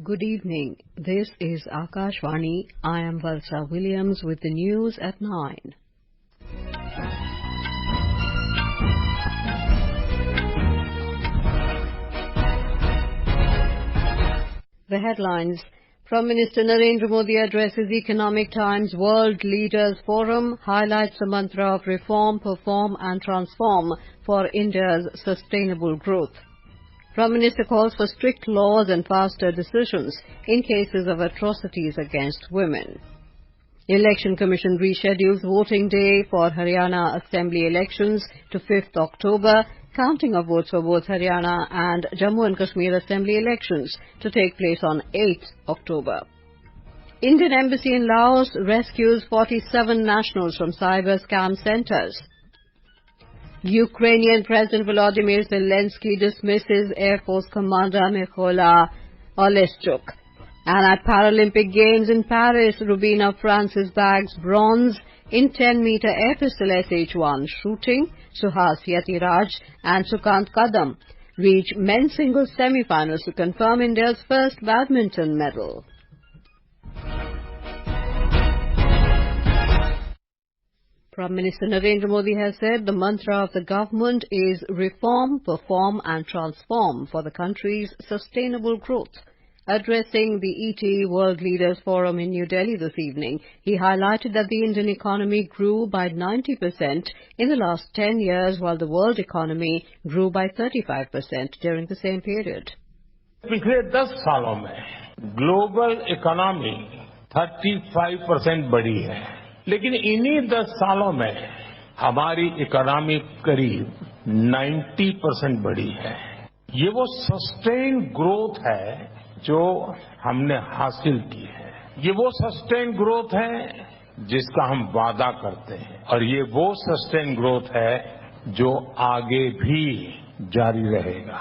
Good evening. This is Akashvani. I am Valsa Williams with the news at 9. The headlines. Prime Minister Narendra Modi addresses Economic Times World Leaders Forum, highlights the mantra of reform, perform and transform for India's sustainable growth. Prime Minister calls for strict laws and faster decisions in cases of atrocities against women. Election Commission reschedules voting day for Haryana Assembly elections to 5th October, counting of votes for both Haryana and Jammu and Kashmir Assembly elections to take place on 8th October. Indian Embassy in Laos rescues 47 nationals from cyber scam centres. Ukrainian President Volodymyr Zelensky dismisses Air Force Commander Mykola Oleschuk. And at Paralympic Games in Paris, Rubina Francis bags bronze in 10-meter Air Pistol SH1 Shooting. Suhas, Yathiraj and Sukant Kadam reach men's singles semifinals to confirm India's first badminton medal. Prime Minister Narendra Modi has said the mantra of the government is reform, perform and transform for the country's sustainable growth. Addressing the ET World Leaders Forum in New Delhi this evening, he highlighted that the Indian economy grew by 90% in the last 10 years, while the world economy grew by 35% during the same period. पिछले 10 सालों में global economy 35% बढ़ी है, लेकिन इन्हीं 10 सालों में हमारी इकोनॉमी करीब 90% बढ़ी है। ये वो सस्टेन ग्रोथ है जो हमने हासिल की है। ये वो सस्टेन ग्रोथ है जिसका हम वादा करते हैं और ये वो सस्टेन ग्रोथ है जो आगे भी जारी रहेगा।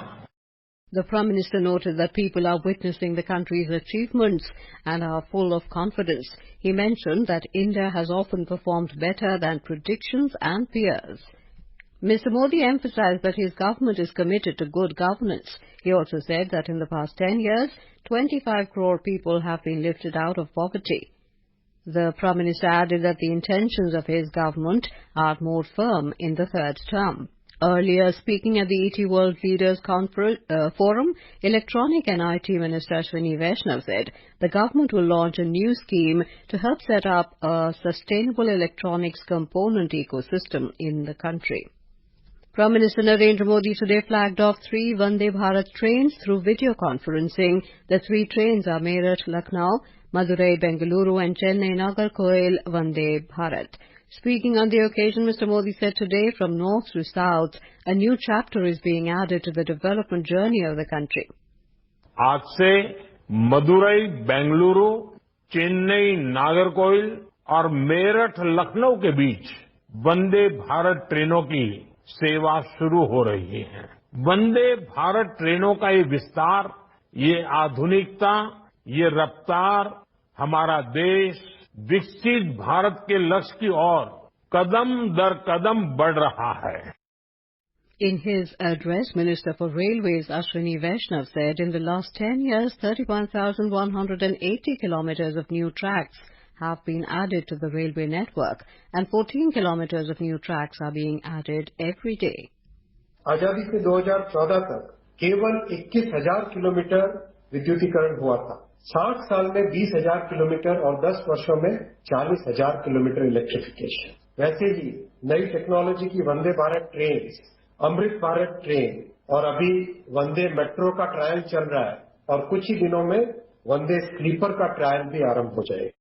The Prime Minister noted that people are witnessing the country's achievements and are full of confidence. He mentioned that India has often performed better than predictions and peers. Mr. Modi emphasized that his government is committed to good governance. He also said that in the past 10 years, 25 crore people have been lifted out of poverty. The Prime Minister added that the intentions of his government are more firm in the third term. Earlier, speaking at the ET World Leaders Forum, Electronic and IT Minister Ashwini Vaishnav said the government will launch a new scheme to help set up a sustainable electronics component ecosystem in the country. Prime Minister Narendra Modi today flagged off 3 Vande Bharat trains through video conferencing. The 3 trains are Meerut, Lucknow, Madurai, Bengaluru and Chennai, Nagarkoil Vande Bharat. Speaking on the occasion, Mr. Modi said today from north to south, a new chapter is being added to the development journey of the country. आज से मदुरई, बेंगलुरु, चेन्नई, नागरकोइल और मेरठ, लखनऊ के बीच वंदे भारत ट्रेनों की सेवा शुरू हो रही है। वंदे भारत ट्रेनों का ये विस्तार, ये आधुनिकता, ये रफ्तार हमारा देश विकसित भारत के लक्ष्य की ओर कदम दर कदम बढ़ रहा है। In his address, Minister for Railways Ashwini Vaishnav said in the last 10 years, 31,180 kilometers of new tracks have been added to the railway network and 14 kilometers of new tracks are being added every day. आजादी से 2014 तक केवल 21,000 kilometre विद्युतीकरण हुआ था। 60 साल में 20,000 kilometre और 10 वर्षों में 40,000 किलोमीटर इलेक्ट्रिफिकेशन। वैसे ही नई टेक्नोलॉजी की वंदे भारत ट्रेन, अमृत भारत ट्रेन और अभी वंदे मेट्रो का ट्रायल चल रहा है और कुछ ही दिनों में वंदे स्लीपर का ट्रायल भी आरंभ हो जाएगा।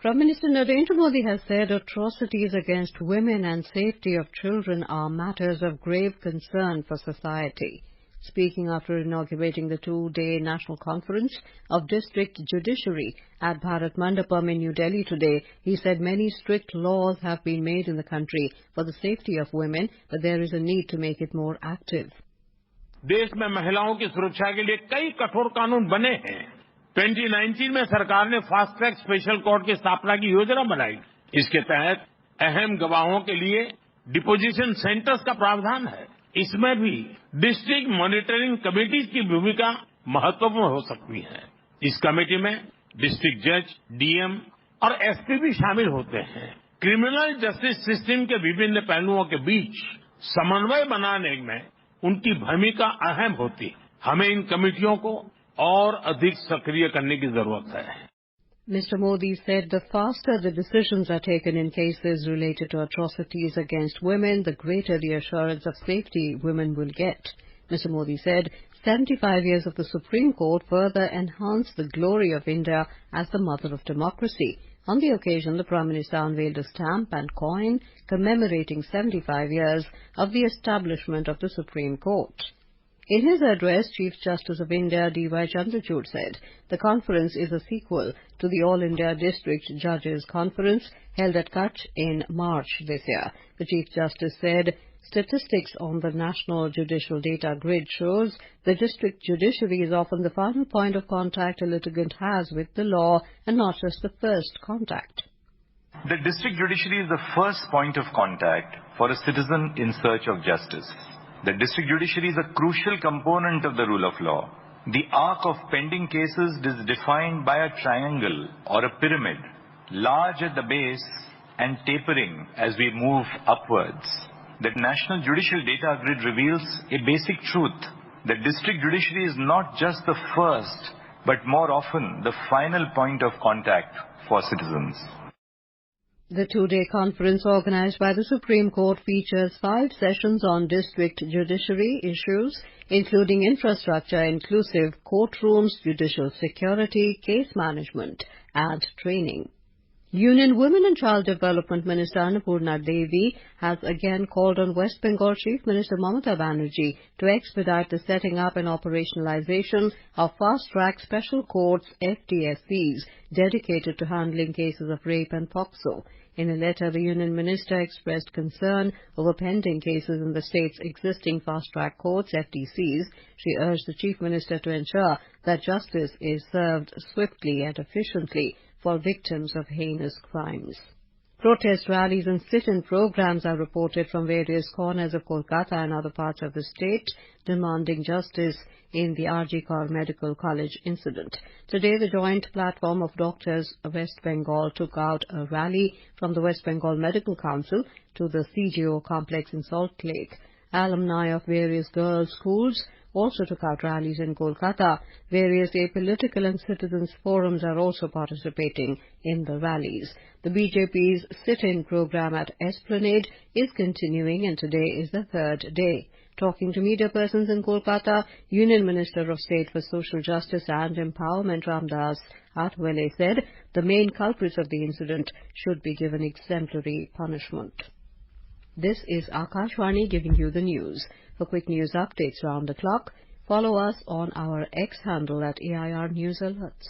Prime Minister Narendra Modi has said atrocities against women and safety of children are matters of grave concern for society. Speaking after inaugurating the 2-day national conference of district judiciary at Bharat Mandapam in New Delhi today, he said many strict laws have been made in the country for the safety of women, but there is a need to make it more active. देश में महिलाओं की सुरक्षा के लिए कई कठोर कानून बने हैं। 2019 में सरकार ने फास्ट ट्रैक स्पेशल कोर्ट की स्थापना की योजना बनाई। इसके तहत अहम गवाहों के लिए डिपोजिशन सेंटर्स का प्रावधान है। इसमें भी डिस्ट्रिक्ट मॉनिटरिंग कमेटीज की भूमिका महत्वपूर्ण हो सकती हैं। इस कमेटी में डिस्ट्रिक्ट जज, डीएम और एसपी भी शामिल होते हैं। क्रिमिनल जस्टिस सिस्टम के विभिन्न पहलुओं के बीच समन्वय बनाने में उनकी भूमिका अहम होती है। हमें इन कमेटियों को और अधिक सक्रिय करने की जरूरत है। Mr. Modi said the faster the decisions are taken in cases related to atrocities against women, the greater the assurance of safety women will get. Mr. Modi said 75 years of the Supreme Court further enhance the glory of India as the mother of democracy. On the occasion, the Prime Minister unveiled a stamp and coin commemorating 75 years of the establishment of the Supreme Court. In his address, Chief Justice of India D.Y. Chandrachud said the conference is a sequel to the All India District Judges Conference held at Kutch in March this year. The Chief Justice said statistics on the National Judicial Data Grid shows the district judiciary is often the final point of contact a litigant has with the law and not just the first contact. The district judiciary is the first point of contact for a citizen in search of justice. The district judiciary is a crucial component of the rule of law. The arc of pending cases is defined by a triangle or a pyramid, large at the base and tapering as we move upwards. The National Judicial Data Grid reveals a basic truth. The district judiciary is not just the first, but more often the final point of contact for citizens. The two-day conference organized by the Supreme Court features 5 sessions on district judiciary issues, including infrastructure, inclusive courtrooms, judicial security, case management, and training. Union Women and Child Development Minister Annapurna Devi has again called on West Bengal Chief Minister Mamata Banerjee to expedite the setting up and operationalization of fast-track special courts FTSCs dedicated to handling cases of rape and POCSO. In a letter, the Union Minister expressed concern over pending cases in the state's existing fast-track courts FTCs. She urged the Chief Minister to ensure that justice is served swiftly and efficiently for victims of heinous crimes. Protest rallies and sit-in programs are reported from various corners of Kolkata and other parts of the state, demanding justice in the R.G. Kaur Medical College incident. Today, the Joint Platform of Doctors of West Bengal took out a rally from the West Bengal Medical Council to the CGO complex in Salt Lake. Alumni of various girls' schools also took out rallies in Kolkata. Various apolitical and citizens' forums are also participating in the rallies. The BJP's sit-in program at Esplanade is continuing, and today is the third day. Talking to media persons in Kolkata, Union Minister of State for Social Justice and Empowerment Ramdas Athwale said the main culprits of the incident should be given exemplary punishment. This is Akashvani giving you the news. For quick news updates round the clock, follow us on our X handle at AIR News Alerts.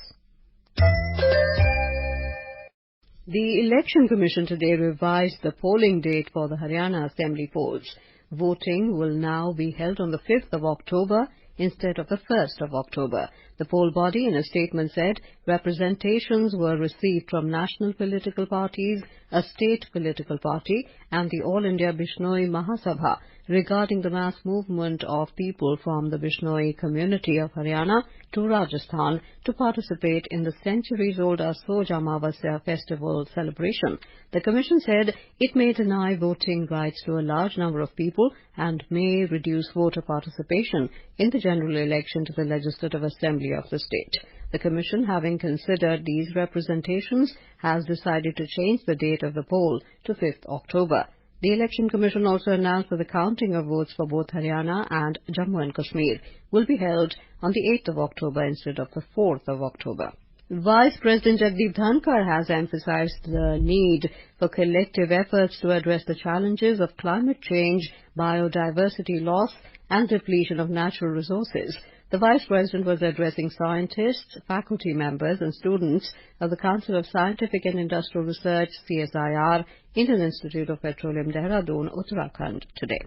The Election Commission today revised the polling date for the Haryana Assembly polls. Voting will now be held on the 5th of October instead of the 1st of October. The poll body in a statement said representations were received from national political parties, a state political party and the All India Bishnoi Mahasabha regarding the mass movement of people from the Bishnoi community of Haryana to Rajasthan to participate in the centuries-old Asoj Amavasya festival celebration. The Commission said it may deny voting rights to a large number of people and may reduce voter participation in the general election to the Legislative Assembly of the state. The Commission, having considered these representations, has decided to change the date of the poll to 5th October. The Election Commission also announced that the counting of votes for both Haryana and Jammu and Kashmir will be held on the 8th of October instead of the 4th of October. Vice President Jagdeep Dhankar has emphasized the need for collective efforts to address the challenges of climate change, biodiversity loss and depletion of natural resources. The Vice President was addressing scientists, faculty members and students of the Council of Scientific and Industrial Research, CSIR, Indian Institute of Petroleum, Dehradun, Uttarakhand today.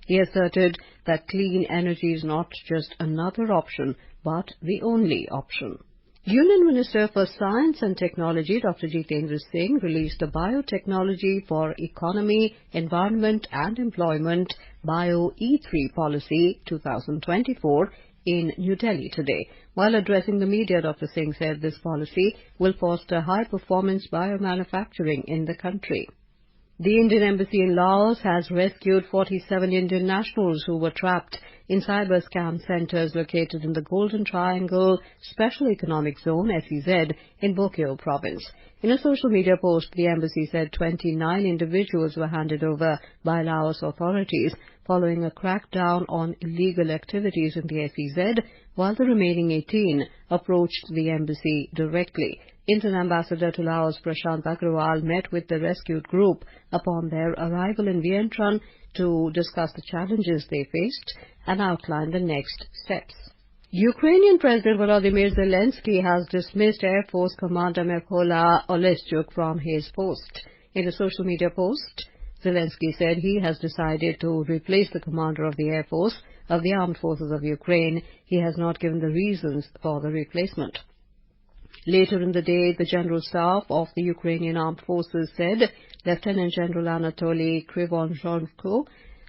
He asserted that clean energy is not just another option, but the only option. Union Minister for Science and Technology, Dr. Jitendra Singh, released a Biotechnology for Economy, Environment and Employment Bio E3 Policy 2024 in New Delhi today. While addressing the media, Dr. Singh said this policy will foster high-performance biomanufacturing in the country. The Indian Embassy in Laos has rescued 47 Indian nationals who were trapped in cyber scam centres located in the Golden Triangle Special Economic Zone (SEZ) in Bokeo province. In a social media post, the embassy said 29 individuals were handed over by Laos authorities following a crackdown on illegal activities in the SEZ, while the remaining 18 approached the embassy directly. Indian Ambassador to Laos Prashant Agrawal met with the rescued group upon their arrival in Vientiane to discuss the challenges they faced and outline the next steps. Ukrainian President Volodymyr Zelensky has dismissed Air Force Commander Mykola Oleschuk from his post. In a social media post, Zelensky said he has decided to replace the commander of the Air Force of the Armed Forces of Ukraine. He has not given the reasons for the replacement. Later in the day, the General Staff of the Ukrainian Armed Forces said Lieutenant General Anatoly Krivonzhenko,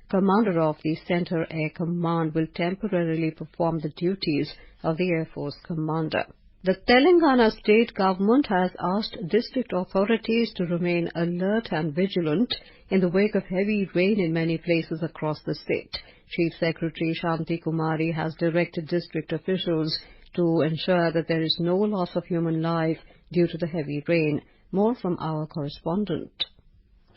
commander of the Center Air Command, will temporarily perform the duties of the Air Force commander. The Telangana state government has asked district authorities to remain alert and vigilant in the wake of heavy rain in many places across the state. Chief Secretary Shanti Kumari has directed district officials to ensure that there is no loss of human life due to the heavy rain. More from our correspondent.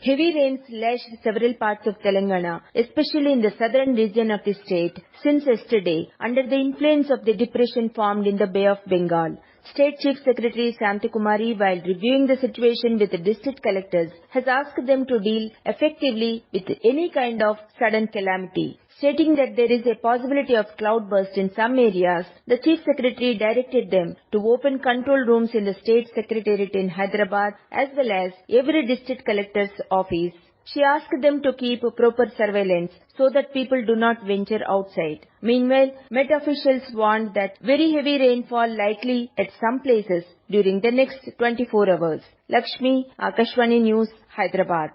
Heavy rains lashed several parts of Telangana, especially in the southern region of the state, since yesterday, under the influence of the depression formed in the Bay of Bengal. State Chief Secretary Shanti Kumari, while reviewing the situation with the district collectors, has asked them to deal effectively with any kind of sudden calamity. Stating that there is a possibility of cloudburst in some areas, the Chief Secretary directed them to open control rooms in the State Secretariat in Hyderabad as well as every district collector's office. She asked them to keep proper surveillance so that people do not venture outside. Meanwhile, Met officials warned that very heavy rainfall likely at some places during the next 24 hours. Lakshmi, Akashvani News, Hyderabad.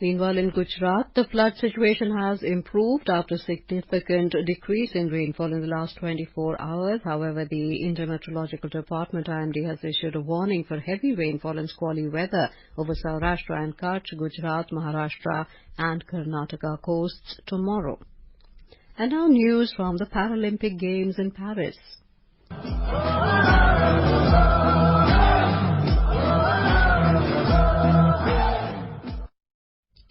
Meanwhile, in Gujarat, the flood situation has improved after significant decrease in rainfall in the last 24 hours. However, the Indian Meteorological Department IMD has issued a warning for heavy rainfall and squally weather over Saurashtra and Kutch, Gujarat, Maharashtra and Karnataka coasts tomorrow. And now news from the Paralympic Games in Paris.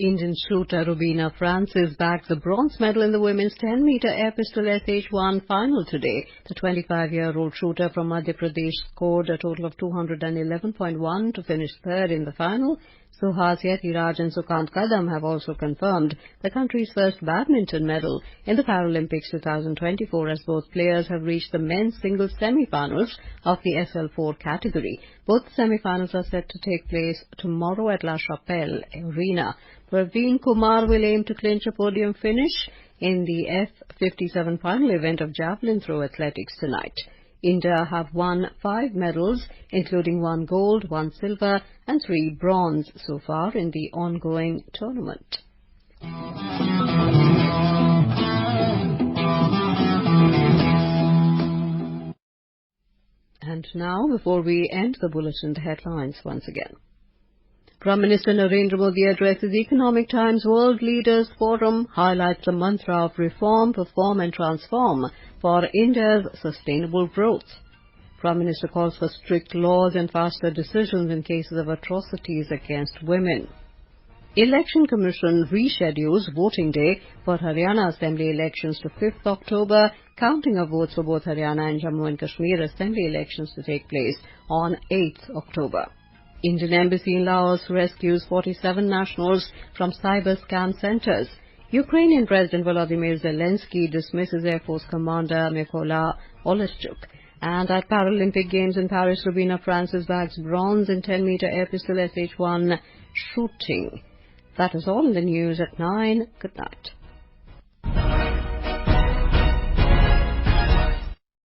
Indian shooter Rubina Francis bagged the bronze medal in the women's 10-meter Air Pistol SH1 final today. The 25-year-old shooter from Madhya Pradesh scored a total of 211.1 to finish third in the final. Suhas, Yathiraj and Sukant Kadam have also confirmed the country's first badminton medal in the Paralympics 2024, as both players have reached the men's singles semifinals of the SL4 category. Both semifinals are set to take place tomorrow at La Chapelle Arena. Praveen Kumar will aim to clinch a podium finish in the F57 final event of javelin throw athletics tonight. India have won 5 medals, including 1 gold, 1 silver and 3 bronze so far in the ongoing tournament. And now, before we end the bulletin, the headlines once again. Prime Minister Narendra Modi addresses Economic Times World Leaders Forum, highlights the mantra of reform, perform and transform for India's sustainable growth. Prime Minister calls for strict laws and faster decisions in cases of atrocities against women. Election Commission reschedules voting day for Haryana Assembly elections to 5th October, counting of votes for both Haryana and Jammu and Kashmir Assembly elections to take place on 8th October. Indian Embassy in Laos rescues 47 nationals from cyber scam centres. Ukrainian President Volodymyr Zelensky dismisses Air Force Commander Mykola Oleschuk. And at Paralympic Games in Paris, Rubina Francis bags bronze in 10-meter Air Pistol SH1 Shooting. That is all in the news at 9. Good night.